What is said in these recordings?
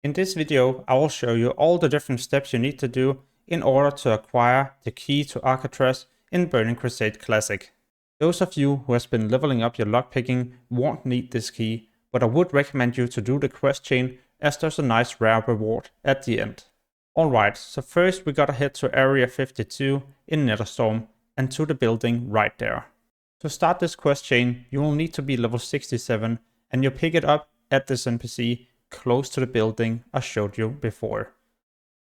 In this video, I will show you all the different steps you need to do in order to acquire the key to Arcatraz in Burning Crusade Classic. Those of you who has been leveling up your lockpicking won't need this key, but I would recommend you to do the quest chain as there's a nice rare reward at the end. Alright, so first we gotta head to area 52 in Netherstorm and to the building right there. To start this quest chain, you will need to be level 67 and you pick it up at this NPC close to the building I showed you before.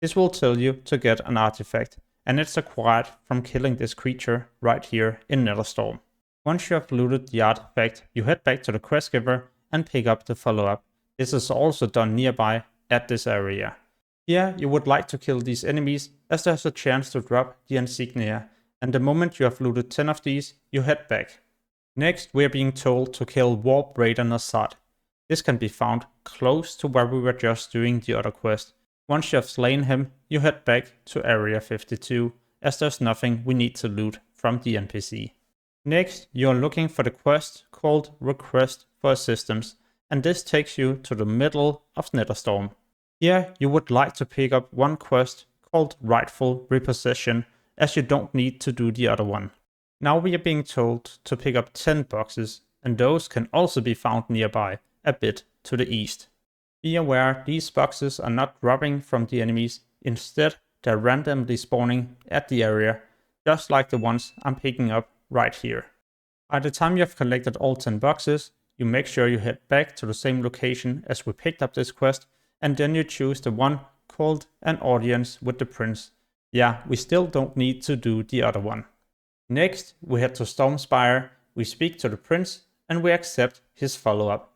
This will tell you to get an artifact, and it's acquired from killing this creature right here in Netherstorm. Once you have looted the artifact, you head back to the quest giver and pick up the follow-up. This is also done nearby at this area. Here you would like to kill these enemies as there's a chance to drop the insignia, and the moment you have looted 10 of these, you head back. Next we are being told to kill Warp Raider Nassad. This can be found close to where we were just doing the other quest. Once you have slain him, you head back to area 52, as there's nothing we need to loot from the NPC. Next, you are looking for the quest called Request for Assistance, and this takes you to the middle of Netherstorm. Here, you would like to pick up one quest called Rightful Repossession, as you don't need to do the other one. Now we are being told to pick up 10 boxes, and those can also be found nearby, a bit to the east. Be aware these boxes are not dropping from the enemies, instead they're randomly spawning at the area, just like the ones I'm picking up right here. By the time you have collected all 10 boxes, you make sure you head back to the same location as we picked up this quest, and then you choose the one called An Audience with the Prince. Yeah, we still don't need to do the other one. Next, we head to Stormspire, we speak to the Prince, and we accept his follow-up.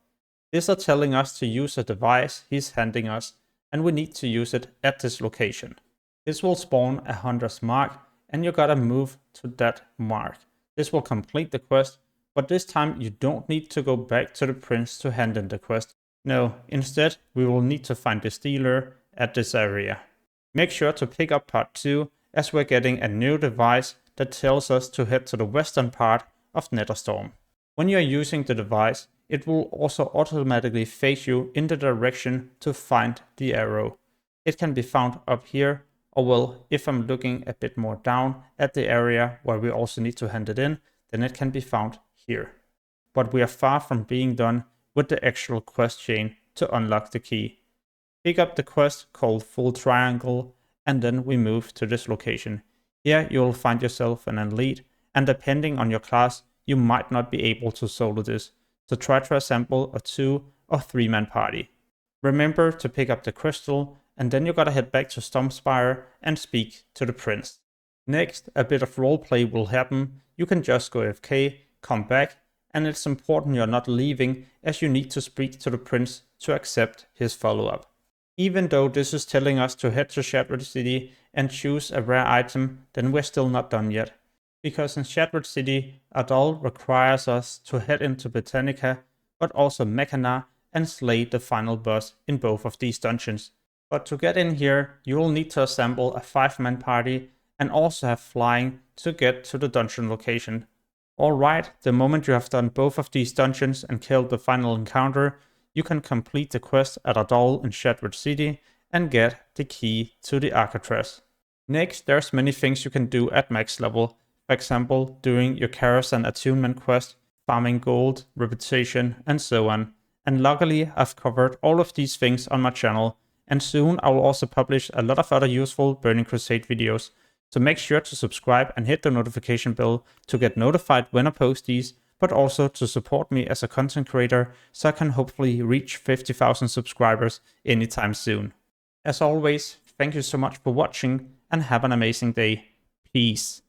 These are telling us to use a device he's handing us, and we need to use it at this location. This will spawn a hunter's mark, and you gotta move to that mark. This will complete the quest, but this time you don't need to go back to the prince to hand in the quest. No, instead we will need to find the stealer at this area. Make sure to pick up part 2, as we're getting a new device that tells us to head to the western part of Netherstorm. When you're using the device, it will also automatically face you in the direction to find the arrow. It can be found up here, or well, if I'm looking a bit more down at the area where we also need to hand it in, then it can be found here. But we are far from being done with the actual quest chain to unlock the key. Pick up the quest called Full Triangle, and then we move to this location. Here you will find yourself an elite, and depending on your class, you might not be able to solo this, so try to assemble a 2 or 3 man party. Remember to pick up the crystal, and then you gotta head back to Stormspire and speak to the prince. Next, a bit of roleplay will happen. You can just go AFK, come back, and it's important you're not leaving, as you need to speak to the prince to accept his follow-up. Even though this is telling us to head to Shattered City and choose a rare item, then we're still not done yet. Because in Shattered City, Adol requires us to head into Botanica, but also Mechana, and slay the final boss in both of these dungeons. But to get in here, you will need to assemble a 5-man party and also have flying to get to the dungeon location. Alright, the moment you have done both of these dungeons and killed the final encounter, you can complete the quest at Adol in Shattered City and get the key to the Arcatraz. Next, there's many things you can do at max level. For example, doing your Chaos and Attunement quest, farming gold, reputation, and so on. And luckily, I've covered all of these things on my channel, and soon I will also publish a lot of other useful Burning Crusade videos. So make sure to subscribe and hit the notification bell to get notified when I post these, but also to support me as a content creator so I can hopefully reach 50,000 subscribers anytime soon. As always, thank you so much for watching and have an amazing day. Peace.